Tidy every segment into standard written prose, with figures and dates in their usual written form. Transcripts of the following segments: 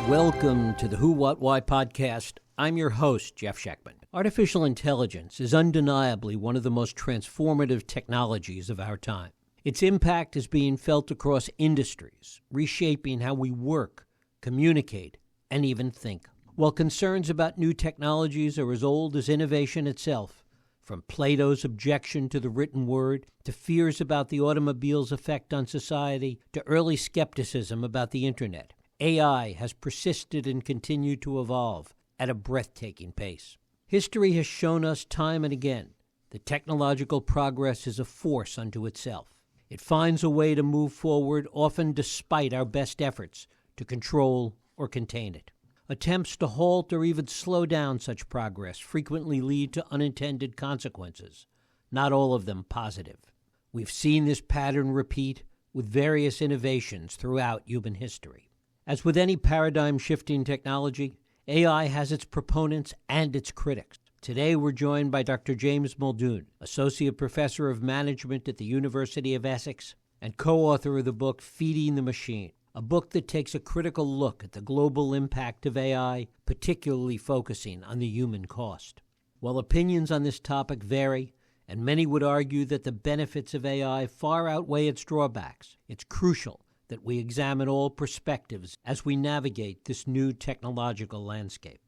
Welcome to the Who, What, Why podcast. I'm your host, Jeff Schechtman. Artificial intelligence is undeniably one of the most transformative technologies of our time. Its impact is being felt across industries, reshaping how we work, communicate, and even think. While concerns about new technologies are as old as innovation itself, from Plato's objection to the written word, to fears about the automobile's effect on society, to early skepticism about the internet, AI has persisted and continued to evolve at a breathtaking pace. History has shown us time and again that technological progress is a force unto itself. It finds a way to move forward, often despite our best efforts to control or contain it. Attempts to halt or even slow down such progress frequently lead to unintended consequences, not all of them positive. We've seen this pattern repeat with various innovations throughout human history. As with any paradigm-shifting technology, AI has its proponents and its critics. Today we're joined by Dr. James Muldoon, Associate Professor of Management at the University of Essex and co-author of the book Feeding the Machine, a book that takes a critical look at the global impact of AI, particularly focusing on the human cost. While opinions on this topic vary, and many would argue that the benefits of AI far outweigh its drawbacks, it's crucial that we examine all perspectives as we navigate this new technological landscape.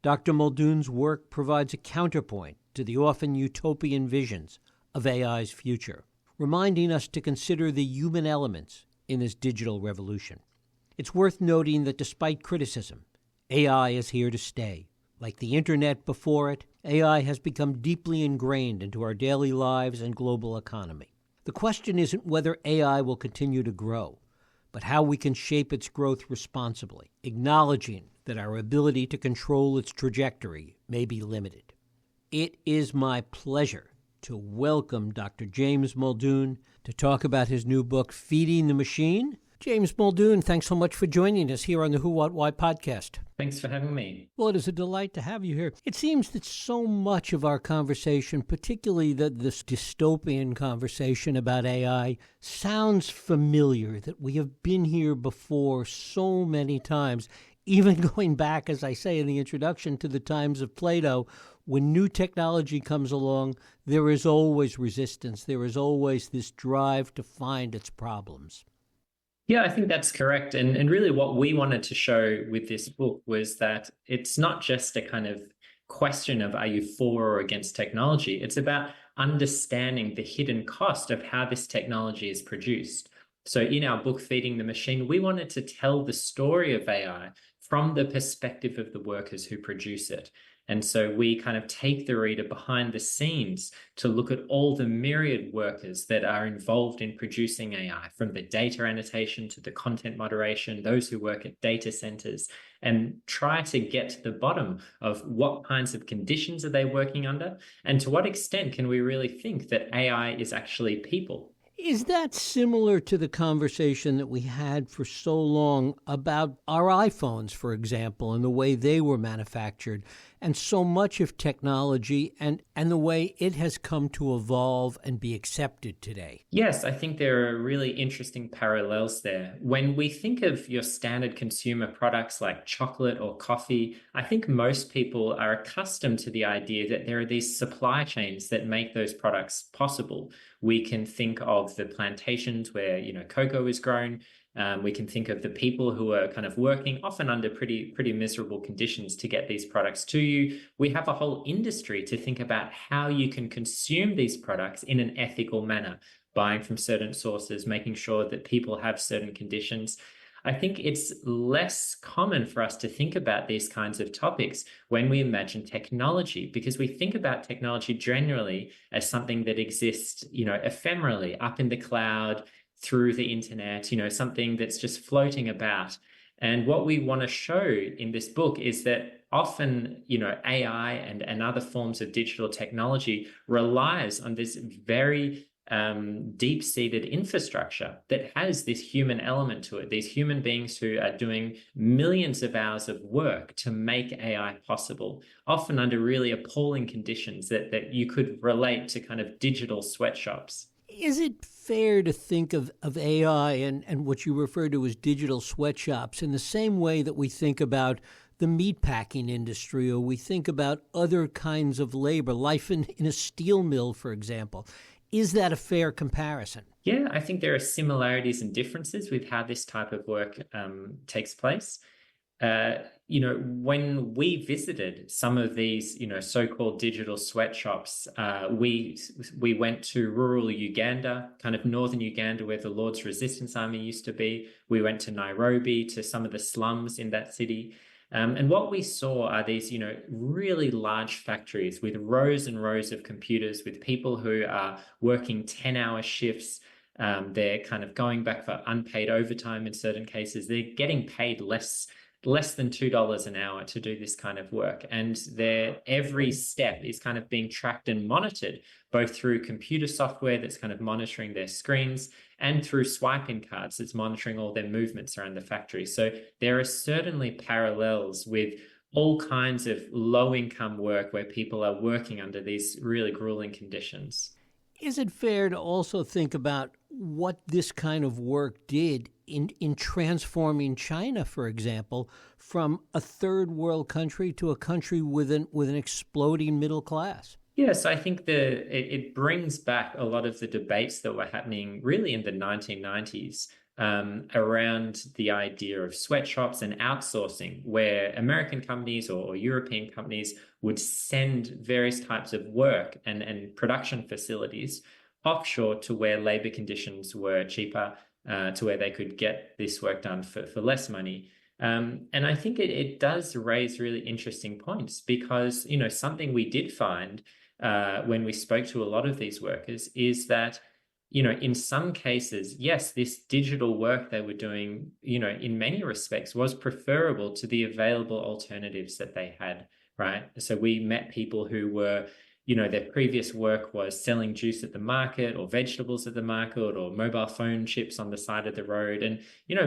Dr. Muldoon's work provides a counterpoint to the often utopian visions of AI's future, reminding us to consider the human elements in this digital revolution. It's worth noting that despite criticism, AI is here to stay. Like the internet before it, AI has become deeply ingrained into our daily lives and global economy. The question isn't whether AI will continue to grow, but how we can shape its growth responsibly, acknowledging that our ability to control its trajectory may be limited. It is my pleasure to welcome Dr. James Muldoon to talk about his new book, Feeding the Machine. James Muldoon, thanks so much for joining us here on the Who, What, Why podcast. Thanks for having me. Well, it is a delight to have you here. It seems that so much of our conversation, particularly this dystopian conversation about AI, sounds familiar, that we have been here before so many times, even going back, as I say in the introduction, to the times of Plato. When new technology comes along, there is always resistance. There is always this drive to find its problems. Yeah, I think that's correct. And really what we wanted to show with this book was that it's not just a kind of question of are you for or against technology? It's about understanding the hidden cost of how this technology is produced. So in our book, Feeding the Machine, we wanted to tell the story of AI from the perspective of the workers who produce it. And so we kind of take the reader behind the scenes to look at all the myriad workers that are involved in producing AI, from the data annotation to the content moderation, those who work at data centers, and try to get to the bottom of what kinds of conditions are they working under, and to what extent can we really think that AI is actually people. Is that similar to the conversation that we had for so long about our iPhones, for example, and the way they were manufactured, and so much of technology and the way it has come to evolve and be accepted today? Yes, I think there are really interesting parallels there. When we think of your standard consumer products like chocolate or coffee, I think most people are accustomed to the idea that there are these supply chains that make those products possible. We can think of the plantations where, cocoa is grown. We can think of the people who are kind of working often under pretty miserable conditions to get these products to you. We have a whole industry to think about how you can consume these products in an ethical manner, buying from certain sources, making sure that people have certain conditions. I think it's less common for us to think about these kinds of topics when we imagine technology, because we think about technology generally as something that exists, ephemerally up in the cloud, through the internet, something that's just floating about. And what we want to show in this book is that often, AI and other forms of digital technology relies on this very deep-seated infrastructure that has this human element to it, these human beings who are doing millions of hours of work to make AI possible, often under really appalling conditions that you could relate to kind of digital sweatshops. Is it fair to think of AI and what you refer to as digital sweatshops in the same way that we think about the meatpacking industry or we think about other kinds of labor, life in a steel mill, for example? Is that a fair comparison? Yeah, I think there are similarities and differences with how this type of work takes place. When we visited some of these, so-called digital sweatshops, we went to rural Uganda, kind of northern Uganda, where the Lord's Resistance Army used to be. We went to Nairobi, to some of the slums in that city. And what we saw are these, really large factories with rows and rows of computers, with people who are working 10-hour shifts. They're kind of going back for unpaid overtime in certain cases. They're getting paid less than $2 an hour to do this kind of work. And their every step is kind of being tracked and monitored, both through computer software that's kind of monitoring their screens and through swiping cards that's monitoring all their movements around the factory. So there are certainly parallels with all kinds of low-income work where people are working under these really grueling conditions. Is it fair to also think about what this kind of work did in transforming China, for example, from a third world country to a country with an exploding middle class? Yes, I think it brings back a lot of the debates that were happening really in the 1990s around the idea of sweatshops and outsourcing, where American companies or European companies would send various types of work and production facilities offshore to where labor conditions were cheaper, to where they could get this work done for less money. And I think it does raise really interesting points because, something we did find when we spoke to a lot of these workers is that, in some cases, yes, this digital work they were doing, in many respects was preferable to the available alternatives that they had, right? So we met people who were, their previous work was selling juice at the market or vegetables at the market or mobile phone chips on the side of the road. And,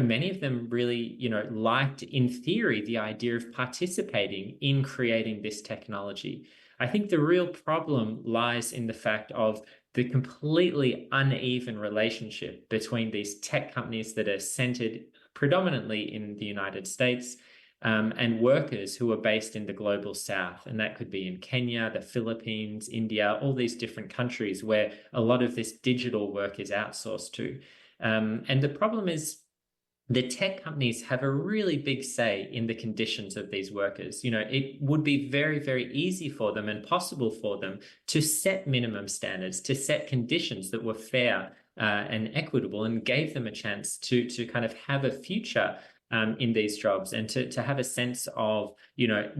many of them really, liked, in theory, the idea of participating in creating this technology. I think the real problem lies in the fact of the completely uneven relationship between these tech companies that are centered predominantly in the United States and workers who are based in the global south. And that could be in Kenya, the Philippines, India, all these different countries where a lot of this digital work is outsourced to. And the problem is, the tech companies have a really big say in the conditions of these workers. It would be very, very easy for them and possible for them to set minimum standards, to set conditions that were fair and equitable and gave them a chance to kind of have a future in these jobs and to have a sense of,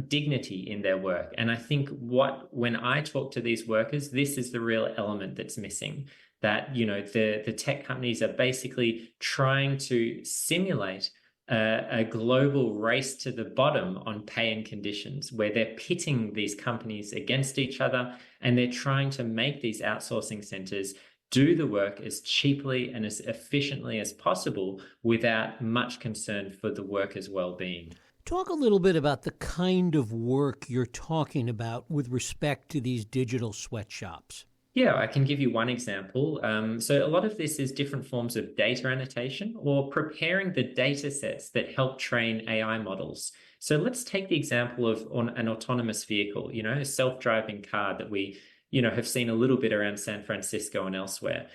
dignity in their work. And I think when I talk to these workers, this is the real element that's missing. That, the tech companies are basically trying to simulate a global race to the bottom on pay and conditions, where they're pitting these companies against each other and they're trying to make these outsourcing centers do the work as cheaply and as efficiently as possible without much concern for the workers' well-being. Talk a little bit about the kind of work you're talking about with respect to these digital sweatshops. Yeah, I can give you one example. So a lot of this is different forms of data annotation or preparing the data sets that help train AI models. So let's take the example of an autonomous vehicle, a self-driving car that we, have seen a little bit around San Francisco and elsewhere.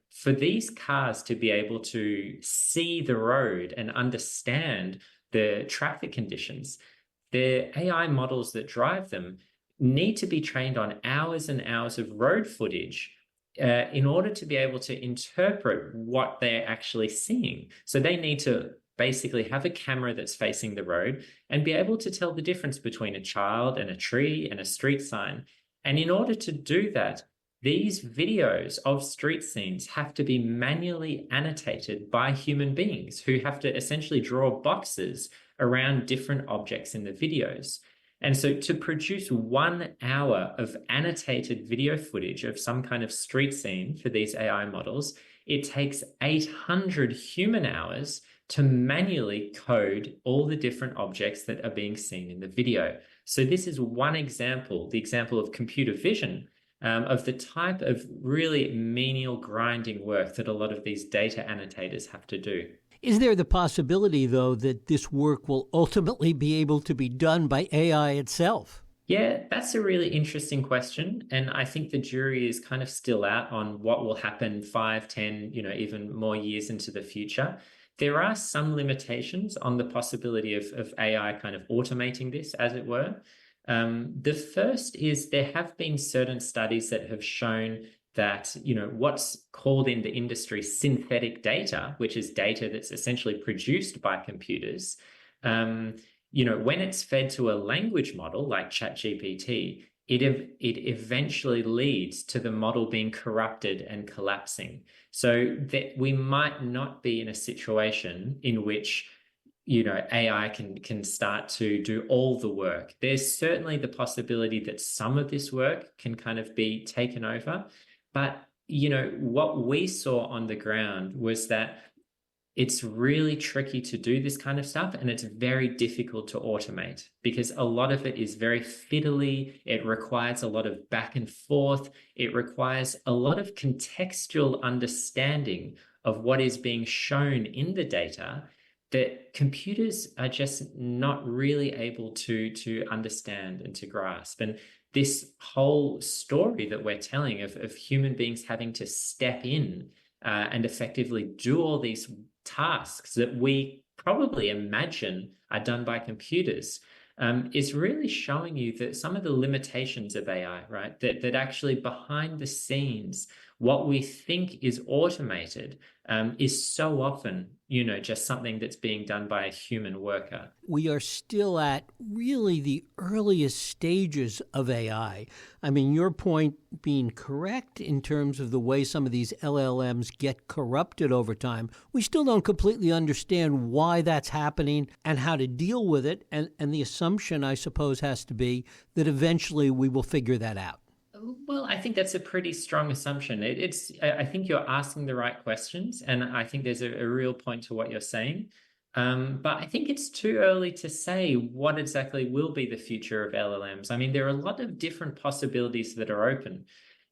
For these cars to be able to see the road and understand the traffic conditions, the AI models that drive them need to be trained on hours and hours of road footage in order to be able to interpret what they're actually seeing. So they need to basically have a camera that's facing the road and be able to tell the difference between a child and a tree and a street sign. And in order to do that, these videos of street scenes have to be manually annotated by human beings who have to essentially draw boxes around different objects in the videos. And so to produce 1 hour of annotated video footage of some kind of street scene for these AI models, it takes 800 human hours to manually code all the different objects that are being seen in the video. So this is one example, the example of computer vision, of the type of really menial grinding work that a lot of these data annotators have to do. Is there the possibility, though, that this work will ultimately be able to be done by AI itself? Yeah, that's a really interesting question. And I think the jury is kind of still out on what will happen 5, 10, even more years into the future. There are some limitations on the possibility of AI kind of automating this, as it were. The first is there have been certain studies that have shown that, what's called in the industry synthetic data, which is data that's essentially produced by computers, when it's fed to a language model like ChatGPT, it eventually leads to the model being corrupted and collapsing. So that we might not be in a situation in which AI can start to do all the work. There's certainly the possibility that some of this work can kind of be taken over. But, what we saw on the ground was that it's really tricky to do this kind of stuff, and it's very difficult to automate because a lot of it is very fiddly. It requires a lot of back and forth. It requires a lot of contextual understanding of what is being shown in the data that computers are just not really able to understand and to grasp. And this whole story that we're telling of human beings having to step in and effectively do all these tasks that we probably imagine are done by computers is really showing you that some of the limitations of AI, right? That actually behind the scenes, what we think is automated is so often, just something that's being done by a human worker. We are still at really the earliest stages of AI. I mean, your point being correct in terms of the way some of these LLMs get corrupted over time. We still don't completely understand why that's happening and how to deal with it. And the assumption, I suppose, has to be that eventually we will figure that out. Well, I think that's a pretty strong assumption. I think you're asking the right questions, and I think there's a real point to what you're saying. But I think it's too early to say what exactly will be the future of LLMs. I mean, there are a lot of different possibilities that are open.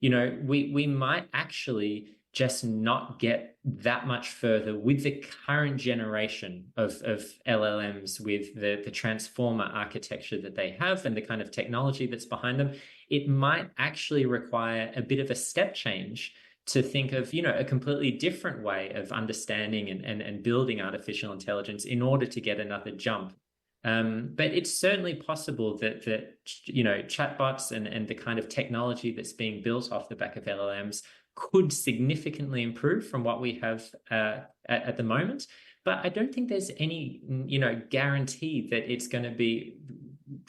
We might actually just not get that much further with the current generation of LLMs, with the transformer architecture that they have and the kind of technology that's behind them. It might actually require a bit of a step change to think of, a completely different way of understanding and building artificial intelligence in order to get another jump. But it's certainly possible that chatbots and the kind of technology that's being built off the back of LLMs could significantly improve from what we have at the moment. But I don't think there's any, guarantee that it's going to be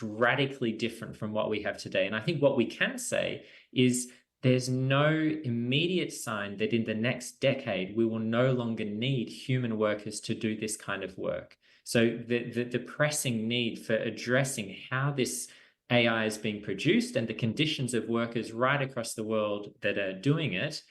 radically different from what we have today. And I think what we can say is there's no immediate sign that in the next decade, we will no longer need human workers to do this kind of work. So the pressing need for addressing how this AI is being produced and the conditions of workers right across the world that are doing it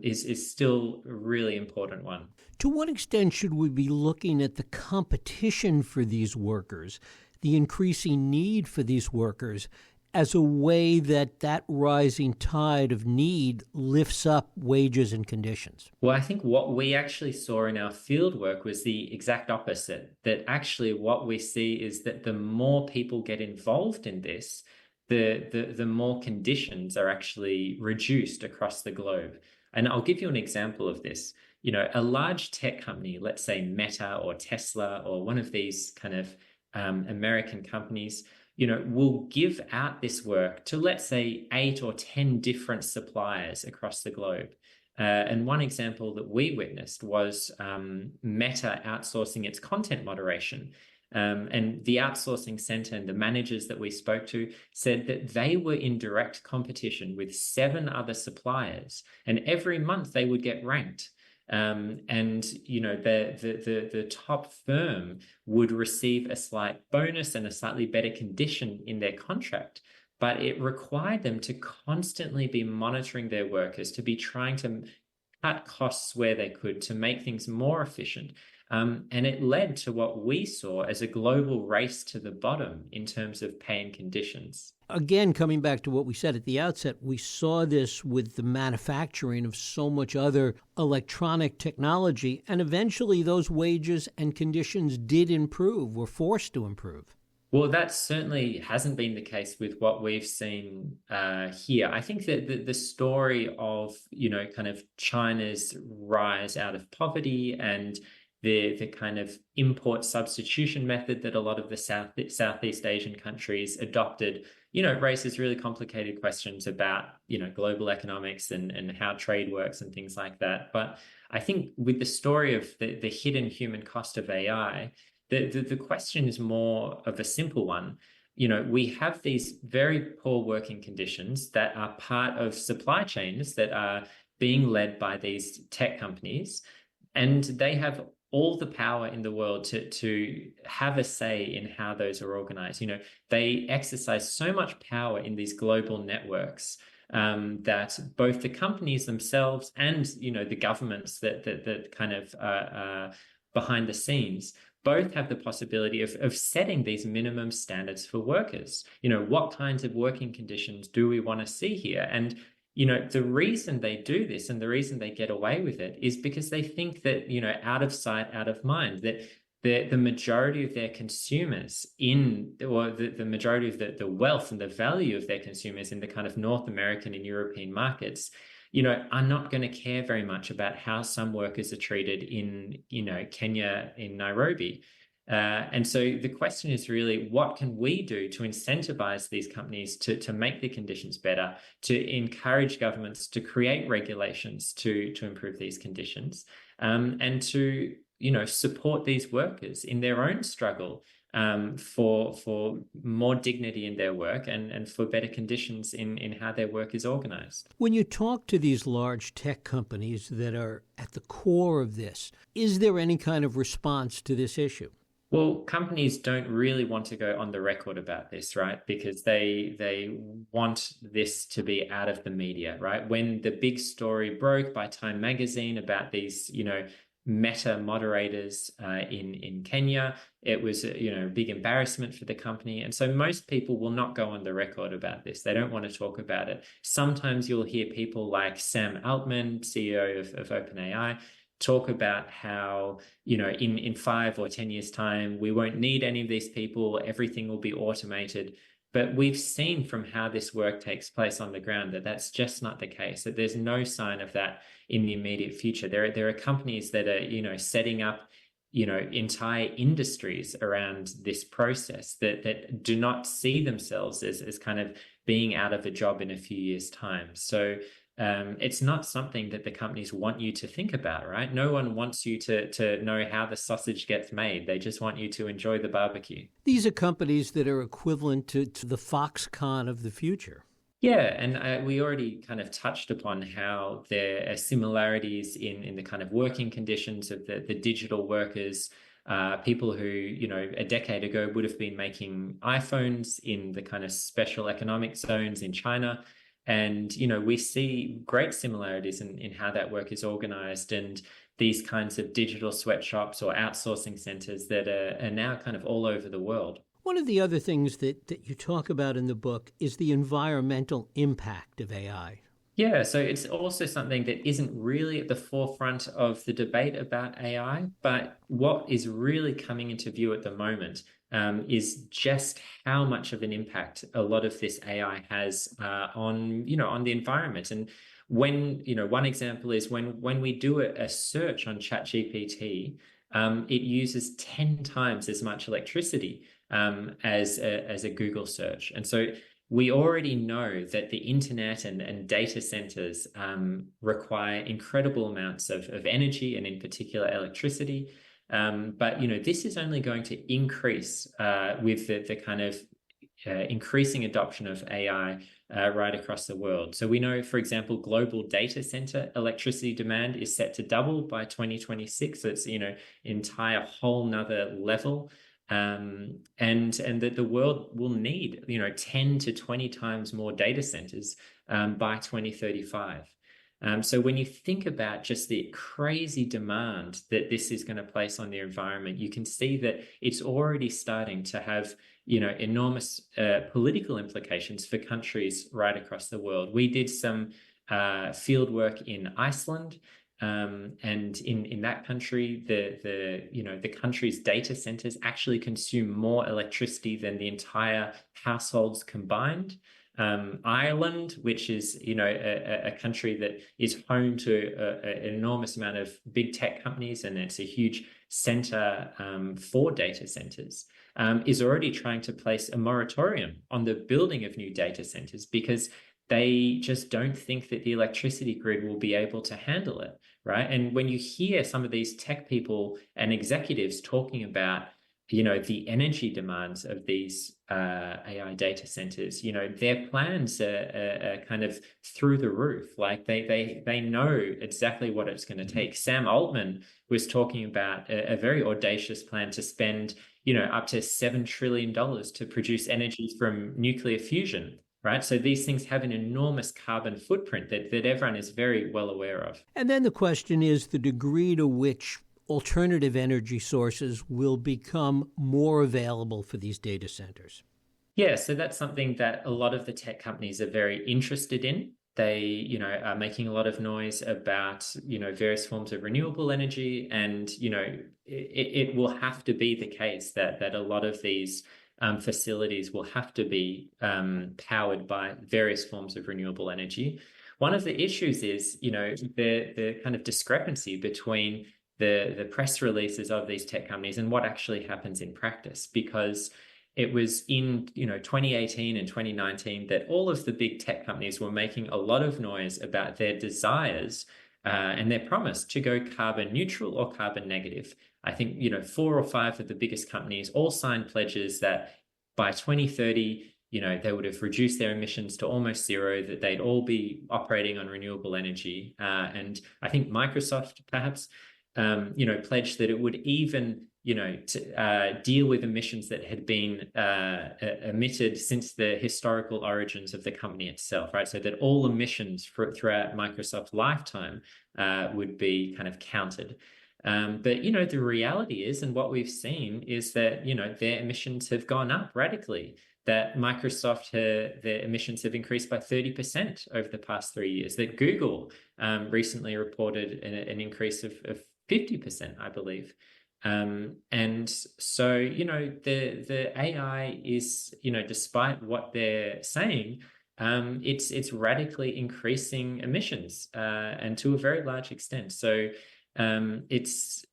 is still a really important one. To what extent should we be looking at the competition for these workers, the increasing need for these workers, as a way that rising tide of need lifts up wages and conditions? Well, I think what we actually saw in our field work was the exact opposite, that actually what we see is that the more people get involved in this, the more conditions are actually reduced across the globe. And I'll give you an example of this. A large tech company, let's say Meta or Tesla or one of these kind of American companies, will give out this work to, let's say, 8 or 10 different suppliers across the globe. And one example that we witnessed was Meta outsourcing its content moderation. And the outsourcing center and the managers that we spoke to said that they were in direct competition with 7 other suppliers, and every month they would get ranked. The top firm would receive a slight bonus and a slightly better condition in their contract, but it required them to constantly be monitoring their workers, to be trying to cut costs where they could, to make things more efficient. And it led to what we saw as a global race to the bottom in terms of pay and conditions. Again, coming back to what we said at the outset, we saw this with the manufacturing of so much other electronic technology, and eventually those wages and conditions did improve, were forced to improve. Well, that certainly hasn't been the case with what we've seen here. I think that the story of, kind of China's rise out of poverty and the kind of import substitution method that a lot of the Southeast Asian countries adopted, raises really complicated questions about, global economics and how trade works and things like that. But I think with the story of the hidden human cost of AI, the question is more of a simple one. We have these very poor working conditions that are part of supply chains that are being led by these tech companies, and they have all the power in the world to have a say in how those are organized. They exercise so much power in these global networks that both the companies themselves and the governments that kind of behind the scenes both have the possibility of setting these minimum standards for workers. What kinds of working conditions do we want to see here? And the reason they do this and the reason they get away with it is because they think that, out of sight, out of mind, that the majority of their consumers or the majority of the wealth and the value of their consumers in the kind of North American and European markets, are not going to care very much about how some workers are treated in, Kenya, in Nairobi. And so the question is really, what can we do to incentivize these companies to make the conditions better, to encourage governments to create regulations to improve these conditions, and to, support these workers in their own struggle for more dignity in their work and for better conditions in how their work is organized. When you talk to these large tech companies that are at the core of this, is there any kind of response to this issue? Well, companies don't really want to go on the record about this, right? Because they want this to be out of the media, right? When the big story broke by Time Magazine about these, Meta moderators in Kenya, it was a big embarrassment for the company, and so most people will not go on the record about this. They don't want to talk about it. Sometimes you'll hear people like Sam Altman, CEO of OpenAI, talk about how in 5 or 10 years time we won't need any of these people, everything will be automated. But we've seen from how this work takes place on the ground that that's just not the case, that there's no sign of that in the immediate future. There are companies that are, setting up, entire industries around this process that do not see themselves as kind of being out of a job in a few years' time. So it's not something that the companies want you to think about, right? No one wants you to know how the sausage gets made. They just want you to enjoy the barbecue. These are companies that are equivalent to the Foxconn of the future. Yeah, and we already kind of touched upon how there are similarities in the kind of working conditions of the digital workers, people who, a decade ago would have been making iPhones in the kind of special economic zones in China. And, we see great similarities in how that work is organized, and these kinds of digital sweatshops or outsourcing centers that are now kind of all over the world. One of the other things that you talk about in the book is the environmental impact of AI. Yeah, so it's also something that isn't really at the forefront of the debate about AI, but what is really coming into view at the moment is just how much of an impact a lot of this AI has on the environment. And when, one example is when we do a search on ChatGPT, it uses 10 times as much electricity as a Google search. And so we already know that the internet and data centers require incredible amounts of energy, and in particular electricity. But this is only going to increase with the kind of increasing adoption of AI right across the world. So we know, for example, global data center electricity demand is set to double by 2026. So it's entire whole nother level. And that the world will need 10 to 20 times more data centers by 2035. So when you think about just the crazy demand that this is going to place on the environment, you can see that it's already starting to have, enormous political implications for countries right across the world. We did some field work in Iceland. And in that country, the country's data centers actually consume more electricity than the entire households combined. Ireland, which is a country that is home to an enormous amount of big tech companies, and it's a huge center for data centers, is already trying to place a moratorium on the building of new data centers because they just don't think that the electricity grid will be able to handle it, right? And when you hear some of these tech people and executives talking about, the energy demands of these AI data centers, their plans are kind of through the roof. Like they know exactly what it's going to take. Sam Altman was talking about a very audacious plan to spend, up to $7 trillion to produce energy from nuclear fusion. Right. So these things have an enormous carbon footprint that everyone is very well aware of. And then the question is the degree to which alternative energy sources will become more available for these data centers. Yeah, so that's something that a lot of the tech companies are very interested in. They, are making a lot of noise about, various forms of renewable energy. And, it will have to be the case that a lot of these facilities will have to be powered by various forms of renewable energy. One of the issues is, the kind of discrepancy between the press releases of these tech companies and what actually happens in practice, because it was in 2018 and 2019 that all of the big tech companies were making a lot of noise about their desires and their promise to go carbon neutral or carbon negative. I think 4 or 5 of the biggest companies all signed pledges that by 2030, they would have reduced their emissions to almost zero, that they'd all be operating on renewable energy. And I think Microsoft perhaps, pledged that it would even, deal with emissions that had been emitted since the historical origins of the company itself, right? So that all emissions throughout Microsoft's lifetime would be kind of counted. But, the reality is, and what we've seen is that, their emissions have gone up radically, that Microsoft, their emissions have increased by 30% over the past 3 years, that Google recently reported an increase of 50%, I believe. And so, the AI is, despite what they're saying, it's radically increasing emissions and to a very large extent. So it's,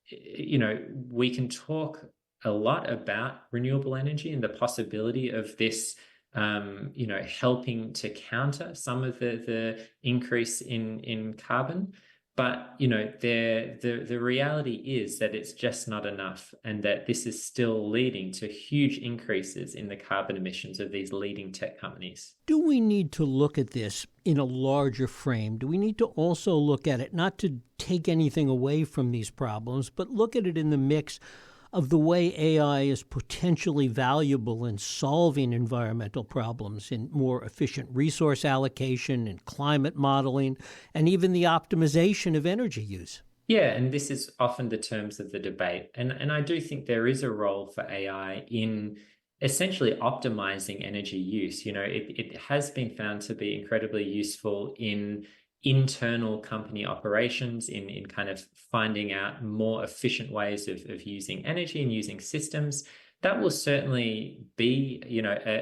we can talk a lot about renewable energy and the possibility of this, helping to counter some of the increase in carbon. But, the reality is that it's just not enough, and that this is still leading to huge increases in the carbon emissions of these leading tech companies. Do we need to look at this in a larger frame? Do we need to also look at it, not to take anything away from these problems, but look at it in the mix of the way AI is potentially valuable in solving environmental problems, in more efficient resource allocation and climate modeling, and even the optimization of energy use? Yeah, and this is often the terms of the debate. And I do think there is a role for AI in essentially optimizing energy use. It has been found to be incredibly useful in internal company operations, in kind of finding out more efficient ways of using energy and using systems. That will certainly be,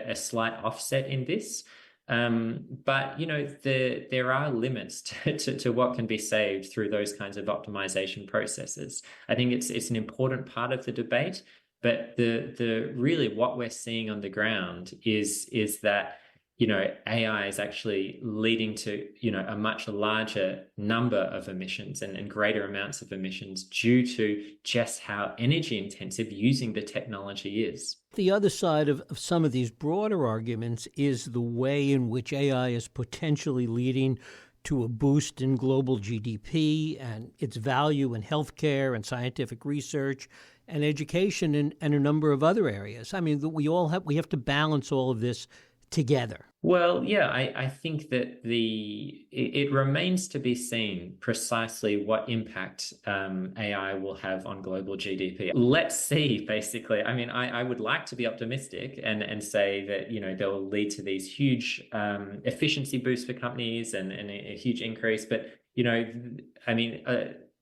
a slight offset in this. But, there are limits to what can be saved through those kinds of optimization processes. I think it's an important part of the debate, but the really what we're seeing on the ground is that AI is actually leading to, a much larger number of emissions and greater amounts of emissions due to just how energy intensive using the technology is. The other side of some of these broader arguments is the way in which AI is potentially leading to a boost in global GDP and its value in healthcare and scientific research and education and a number of other areas. I mean, we have to balance all of this together? Well, yeah, I think that it remains to be seen precisely what impact AI will have on global GDP. Let's see, basically. I mean, I would like to be optimistic and say that, they'll lead to these huge efficiency boosts for companies and a huge increase. But, I mean,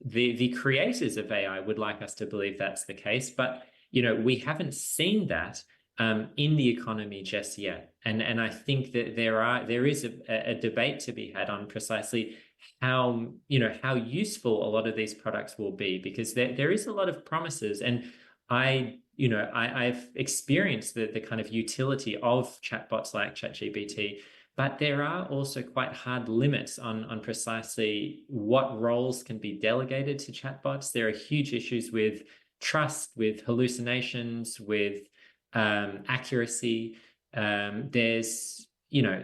the creators of AI would like us to believe that's the case. But, we haven't seen that in the economy just yet. And I think that there is a debate to be had on precisely how useful a lot of these products will be, because there is a lot of promises. And I've experienced the kind of utility of chatbots like ChatGPT, but there are also quite hard limits on precisely what roles can be delegated to chatbots. There are huge issues with trust, with hallucinations, with accuracy. There's,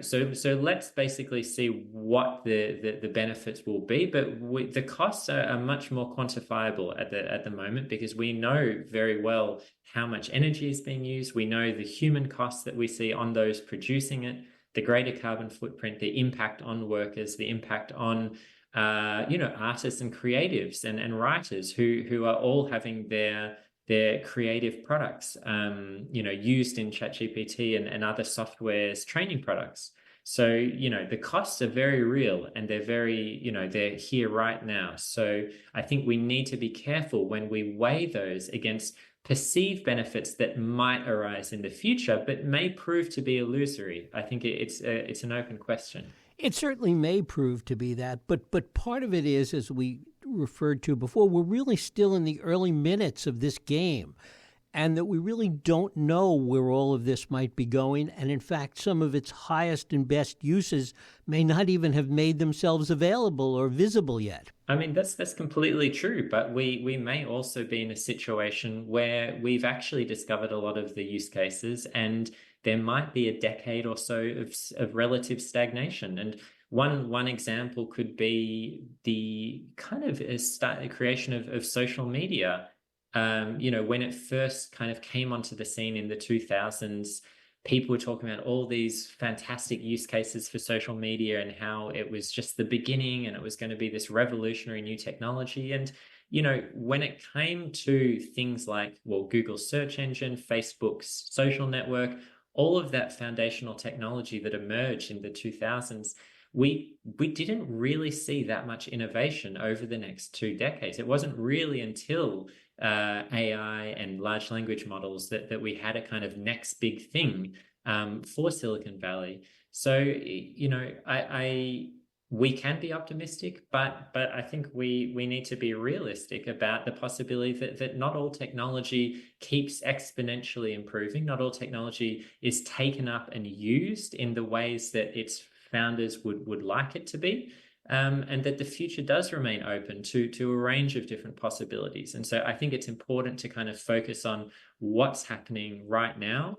so let's basically see what the benefits will be, but the costs are much more quantifiable at the moment, because we know very well how much energy is being used. We know the human costs that we see on those producing it, the greater carbon footprint, the impact on workers, the impact on artists and creatives and writers who are all having their creative products, used in ChatGPT and other software's training products. So, the costs are very real, and they're they're here right now. So I think we need to be careful when we weigh those against perceived benefits that might arise in the future, but may prove to be illusory. I think it's an open question. It certainly may prove to be that, but part of it is, as we referred to before, we're really still in the early minutes of this game, and that we really don't know where all of this might be going. And in fact, some of its highest and best uses may not even have made themselves available or visible yet. I mean, that's completely true, but we may also be in a situation where we've actually discovered a lot of the use cases, and there might be a decade or so of relative stagnation. And one example could be the kind of creation of social media. When it first kind of came onto the scene in the 2000s, people were talking about all these fantastic use cases for social media and how it was just the beginning and it was going to be this revolutionary new technology. And, when it came to things like, well, Google's search engine, Facebook's social network, all of that foundational technology that emerged in the 2000s, we didn't really see that much innovation over the next 2 decades. It wasn't really until AI and large language models that we had a kind of next big thing for Silicon Valley. So, we can be optimistic, but I think we need to be realistic about the possibility that not all technology keeps exponentially improving. Not all technology is taken up and used in the ways that its founders would like it to be. And that the future does remain open to a range of different possibilities. And so I think it's important to kind of focus on what's happening right now,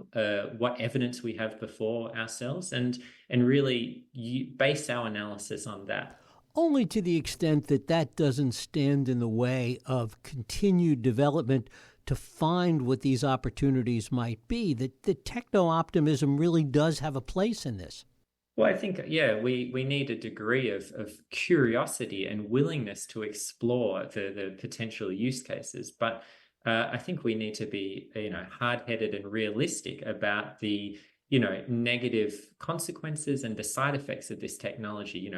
what evidence we have before ourselves, and really base our analysis on that. Only to the extent that that doesn't stand in the way of continued development to find what these opportunities might be, that the techno-optimism really does have a place in this. Well, I think, yeah, we need a degree of curiosity and willingness to explore the potential use cases. But I think we need to be, hard-headed and realistic about the, negative consequences and the side effects of this technology.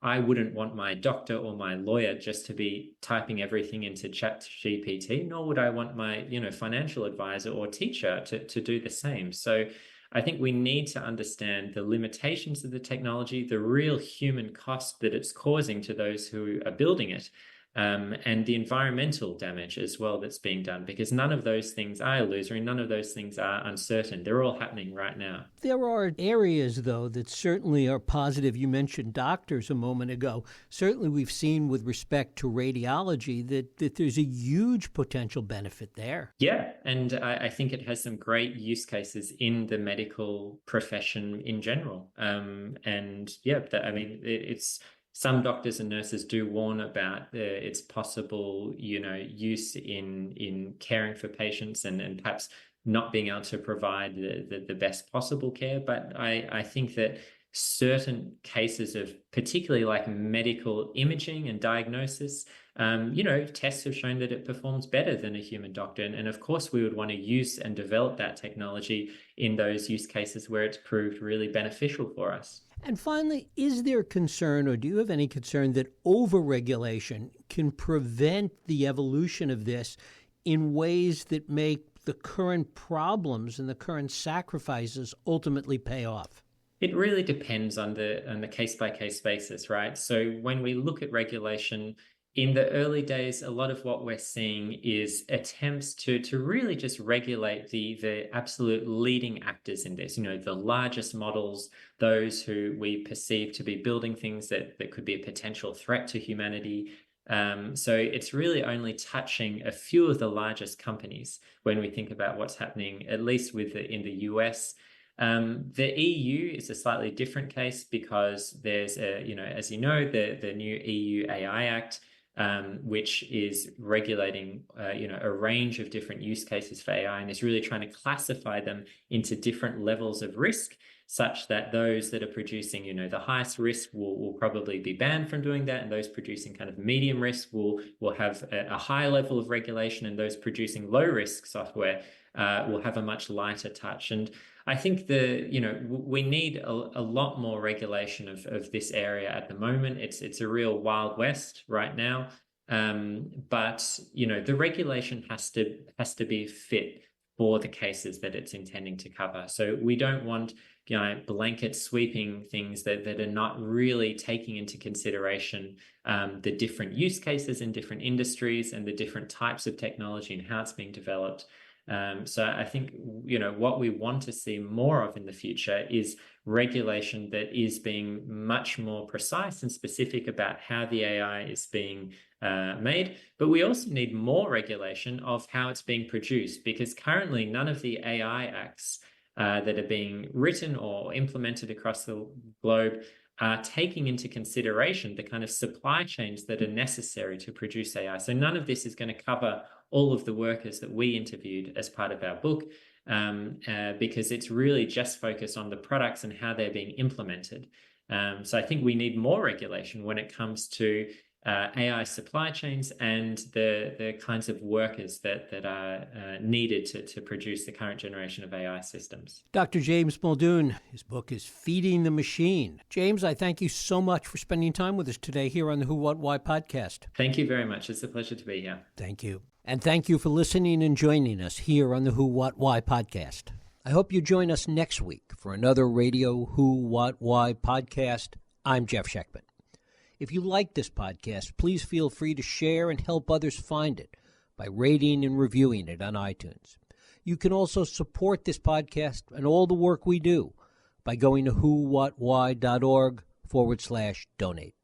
I wouldn't want my doctor or my lawyer just to be typing everything into ChatGPT, nor would I want my, financial advisor or teacher to do the same. So I think we need to understand the limitations of the technology, the real human cost that it's causing to those who are building it, and the environmental damage as well that's being done, because none of those things are illusory, none of those things are uncertain. They're all happening right now. There are areas, though, that certainly are positive. You mentioned doctors a moment ago. Certainly we've seen with respect to radiology that there's a huge potential benefit there. Yeah, and I think it has some great use cases in the medical profession in general. And yeah, it's some doctors and nurses do warn about its possible, use in caring for patients and perhaps not being able to provide the best possible care. But I think that certain cases of particularly like medical imaging and diagnosis, tests have shown that it performs better than a human doctor. And of course, we would want to use and develop that technology in those use cases where it's proved really beneficial for us. And finally, is there concern, or do you have any concern, that overregulation can prevent the evolution of this in ways that make the current problems and the current sacrifices ultimately pay off? It really depends on the case-by-case basis, right? So when we look at regulation, in the early days, a lot of what we're seeing is attempts to really just regulate the absolute leading actors in this, the largest models, those who we perceive to be building things that could be a potential threat to humanity. So it's really only touching a few of the largest companies when we think about what's happening, at least in the US. The EU is a slightly different case because there's the new EU AI Act, which is regulating, a range of different use cases for AI and is really trying to classify them into different levels of risk, such that those that are producing, the highest risk will probably be banned from doing that, and those producing kind of medium risk will have a high level of regulation, and those producing low risk software will have a much lighter touch. And I think we need a lot more regulation of this area at the moment. It's a real Wild West right now, but the regulation has to be fit for the cases that it's intending to cover. So we don't want blanket sweeping things that are not really taking into consideration the different use cases in different industries and the different types of technology and how it's being developed. So I think, what we want to see more of in the future is regulation that is being much more precise and specific about how the AI is being made. But we also need more regulation of how it's being produced, because currently none of the AI acts that are being written or implemented across the globe are taking into consideration the kind of supply chains that are necessary to produce AI. So none of this is going to cover all of the workers that we interviewed as part of our book, because it's really just focused on the products and how they're being implemented. So I think we need more regulation when it comes to AI supply chains and the kinds of workers that are needed to produce the current generation of AI systems. Dr. James Muldoon, his book is Feeding the Machine. James, I thank you so much for spending time with us today here on the Who, What, Why podcast. Thank you very much. It's a pleasure to be here. Thank you. And thank you for listening and joining us here on the Who, What, Why podcast. I hope you join us next week for another Radio Who, What, Why podcast. I'm Jeff Sheckman. If you like this podcast, please feel free to share and help others find it by rating and reviewing it on iTunes. You can also support this podcast and all the work we do by going to whowhatwhy.org/donate.